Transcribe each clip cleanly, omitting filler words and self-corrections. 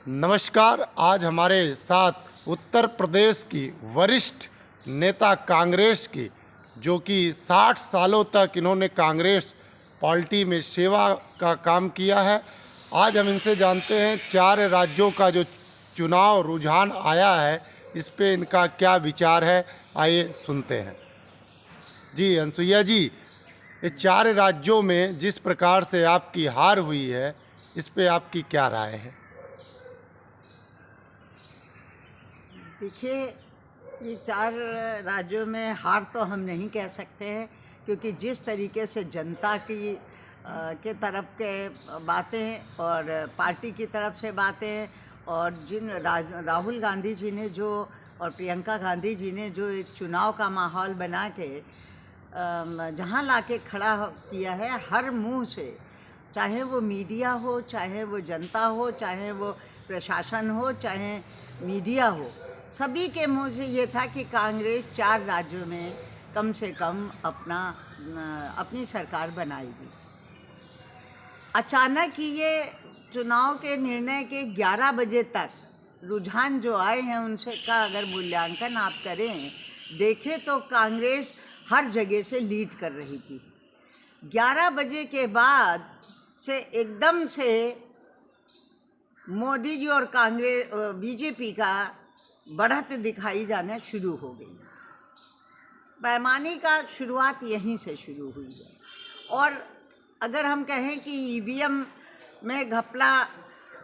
नमस्कार। आज हमारे साथ उत्तर प्रदेश की वरिष्ठ नेता कांग्रेस की, जो कि 60 सालों तक इन्होंने कांग्रेस पार्टी में सेवा का काम किया है। आज हम इनसे जानते हैं 4 राज्यों का जो चुनाव रुझान आया है, इस पे इनका क्या विचार है। आइए सुनते हैं। जी अनसुईया जी, ये 4 राज्यों में जिस प्रकार से आपकी हार हुई है, इस पे आपकी क्या राय है? देखिए, ये 4 राज्यों में हार तो हम नहीं कह सकते हैं, क्योंकि जिस तरीके से जनता की के तरफ के बातें और पार्टी की तरफ से बातें और राहुल गांधी जी ने जो और प्रियंका गांधी जी ने जो एक चुनाव का माहौल बना के जहाँ लाके खड़ा किया है हर मुंह से, चाहे वो मीडिया हो, चाहे वो जनता हो, चाहे वो प्रशासन हो, चाहे मीडिया हो, सभी के मुंह से ये था कि कांग्रेस 4 राज्यों में कम से कम अपनी सरकार बनाएगी। अचानक ही ये चुनाव के निर्णय के 11 बजे तक रुझान जो आए हैं उनसे का अगर मूल्यांकन आप करें, देखें तो कांग्रेस हर जगह से लीड कर रही थी। 11 बजे के बाद से एकदम से मोदी जी और कांग्रेस बीजेपी का बढ़त दिखाई जाना शुरू हो गई। पैमाने का शुरुआत यहीं से शुरू हुई है। और अगर हम कहें कि ईवीएम में घपला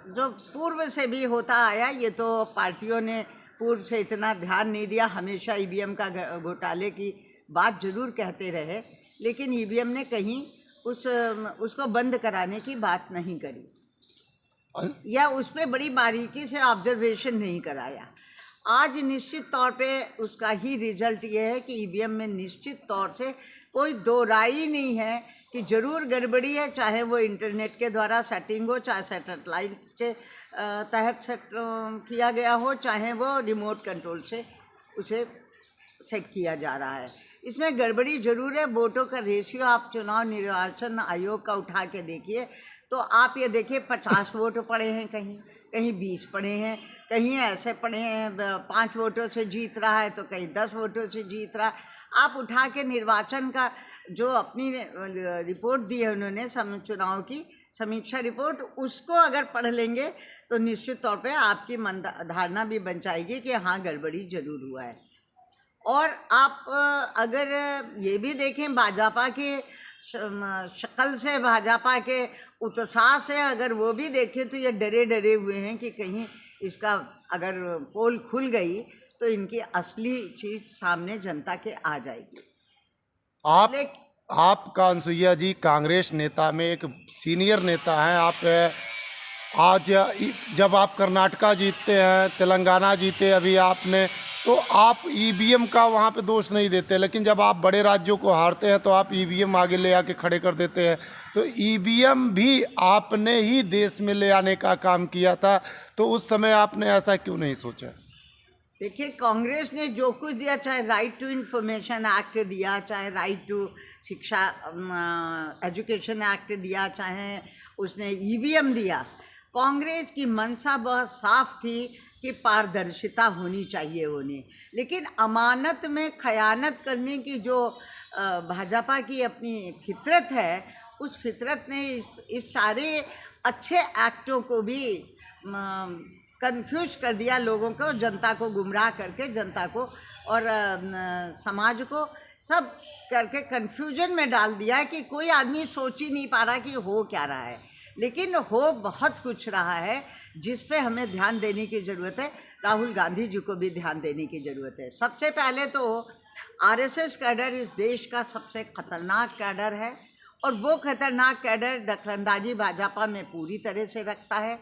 जो पूर्व से भी होता आया, ये तो पार्टियों ने पूर्व से इतना ध्यान नहीं दिया, हमेशा ईवीएम का घोटाले की बात जरूर कहते रहे, लेकिन ईवीएम ने कहीं उसको बंद कराने की बात नहीं करी या उस पर बड़ी बारीकी से ऑब्जर्वेशन नहीं कराया। आज निश्चित तौर पे उसका ही रिजल्ट ये है कि ईवीएम में निश्चित तौर से कोई दो राय नहीं है कि ज़रूर गड़बड़ी है, चाहे वो इंटरनेट के द्वारा सेटिंग हो, चाहे सैटेलाइट के तहत किया गया हो, चाहे वो रिमोट कंट्रोल से उसे सेट किया जा रहा है। इसमें गड़बड़ी ज़रूर है। वोटों का रेशियो आप चुनाव निर्वाचन आयोग का उठा के देखिए तो आप ये देखिए 50 वोट पड़े हैं, कहीं 20 पड़े हैं, कहीं ऐसे पड़े हैं 5 वोटों से जीत रहा है तो कहीं 10 वोटों से जीत रहा है। आप उठा के निर्वाचन का जो अपनी रिपोर्ट दी है उन्होंने चुनाव की समीक्षा रिपोर्ट, उसको अगर पढ़ लेंगे तो निश्चित तौर पे आपकी धारणा भी बन जाएगी कि हाँ गड़बड़ी ज़रूर हुआ है। और आप अगर ये भी देखें भाजपा के शक्ल से, भाजपा के उत्साह से अगर वो भी देखें तो ये डरे हुए हैं कि कहीं इसका अगर पोल खुल गई तो इनकी असली चीज़ सामने जनता के आ जाएगी। आपका अनसुईया जी कांग्रेस नेता में एक सीनियर नेता हैं आप। आज जब आप कर्नाटका जीतते हैं, तेलंगाना जीते अभी आपने, तो आप ईवीएम का वहाँ पे दोष नहीं देते, लेकिन जब आप बड़े राज्यों को हारते हैं तो आप ईवीएम आगे ले आके खड़े कर देते हैं। तो ईवीएम भी आपने ही देश में ले आने का काम किया था, तो उस समय आपने ऐसा क्यों नहीं सोचा? देखिए, कांग्रेस ने जो कुछ दिया, चाहे राइट टू इंफॉर्मेशन एक्ट दिया, चाहे राइट टू शिक्षा एजुकेशन एक्ट दिया, चाहे उसने ईवीएम दिया, कांग्रेस की मंशा बहुत साफ थी कि पारदर्शिता होनी चाहिए उन्हें। लेकिन अमानत में खयानत करने की जो भाजपा की अपनी फितरत है, उस फितरत ने इस सारे अच्छे एक्टों को भी कंफ्यूज कर दिया, लोगों को, जनता को गुमराह करके, जनता को और समाज को सब करके कंफ्यूजन में डाल दिया कि कोई आदमी सोच ही नहीं पा रहा कि हो क्या रहा है। लेकिन हो बहुत कुछ रहा है जिस पे हमें ध्यान देने की ज़रूरत है। राहुल गांधी जी को भी ध्यान देने की ज़रूरत है। सबसे पहले तो आरएसएस कैडर इस देश का सबसे खतरनाक कैडर है और वो खतरनाक कैडर दखलंदाजी भाजपा में पूरी तरह से रखता है।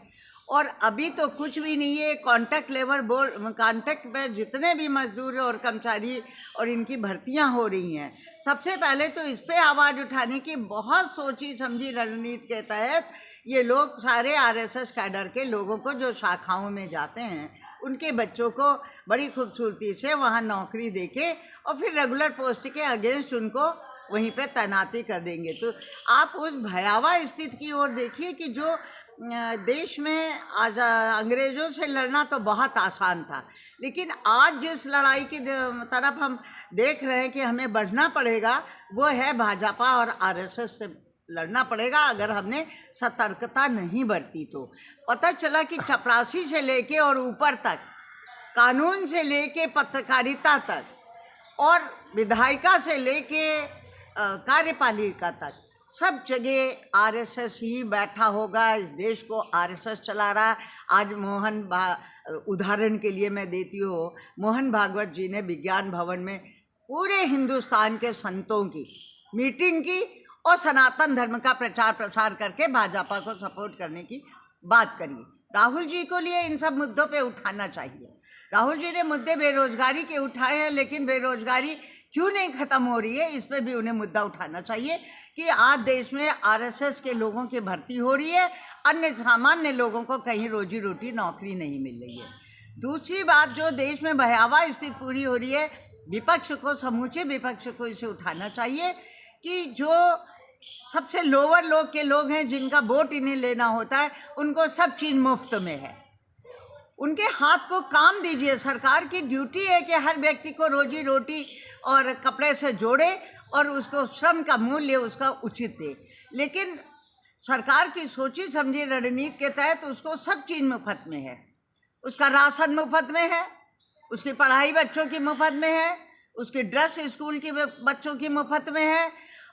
और अभी तो कुछ भी नहीं है। कॉन्टैक्ट लेबर बोर्ड, कॉन्टैक्ट में जितने भी मजदूर और कर्मचारी और इनकी भर्तियां हो रही हैं, सबसे पहले तो इस पे आवाज़ उठाने की बहुत सोची समझी रणनीति के तहत ये लोग सारे आरएसएस कैडर के लोगों को जो शाखाओं में जाते हैं, उनके बच्चों को बड़ी खूबसूरती से वहाँ नौकरी देके और फिर रेगुलर पोस्ट के अगेंस्ट उनको वहीं पे तैनाती कर देंगे। तो आप उस भयावह स्थिति की ओर देखिए कि जो देश में आज अंग्रेज़ों से लड़ना तो बहुत आसान था, लेकिन आज जिस लड़ाई की तरफ हम देख रहे हैं कि हमें बढ़ना पड़ेगा, वो है भाजपा और आरएसएस से लड़ना पड़ेगा। अगर हमने सतर्कता नहीं बरती तो पता चला कि चपरासी से लेके और ऊपर तक, कानून से लेके पत्रकारिता तक और विधायिका से लेके कार्यपालिका तक सब जगह आरएसएस ही बैठा होगा। इस देश को आरएसएस चला रहा है। आज उदाहरण के लिए मैं देती हूँ, मोहन भागवत जी ने विज्ञान भवन में पूरे हिंदुस्तान के संतों की मीटिंग की और सनातन धर्म का प्रचार प्रसार करके भाजपा को सपोर्ट करने की बात करी। राहुल जी को लिए इन सब मुद्दों पे उठाना चाहिए। राहुल जी ने मुद्दे बेरोजगारी के उठाए हैं, लेकिन बेरोजगारी क्यों नहीं खत्म हो रही है, इस पे भी उन्हें मुद्दा उठाना चाहिए कि आज देश में आरएसएस के लोगों की भर्ती हो रही है, अन्य सामान्य लोगों को कहीं रोजी रोटी नौकरी नहीं मिल रही है। दूसरी बात, जो देश में भयावह स्थिति पूरी हो रही है, विपक्ष को, समूचे विपक्ष को इसे उठाना चाहिए कि जो सबसे लोअर लोग के लोग हैं, जिनका वोट इन्हें लेना होता है, उनको सब चीज़ मुफ्त में है। उनके हाथ को काम दीजिए। सरकार की ड्यूटी है कि हर व्यक्ति को रोजी रोटी और कपड़े से जोड़े और उसको श्रम का मूल्य उसका उचित दे, लेकिन सरकार की सोची समझी रणनीति के तहत उसको सब चीज़ मुफ्त में है। उसका राशन मुफ्त में है, उसकी पढ़ाई बच्चों की मुफ्त में है, उसकी ड्रेस स्कूल की बच्चों की मुफ्त में है,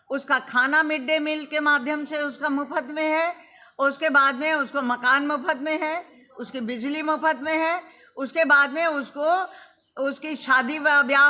उसका खाना मिड डे मील के माध्यम से उसका मुफ्त में है, उसके बाद में उसको मकान मुफ्त में है, उसकी बिजली मुफ्त में है, उसके बाद में उसको उसकी शादी ब्याह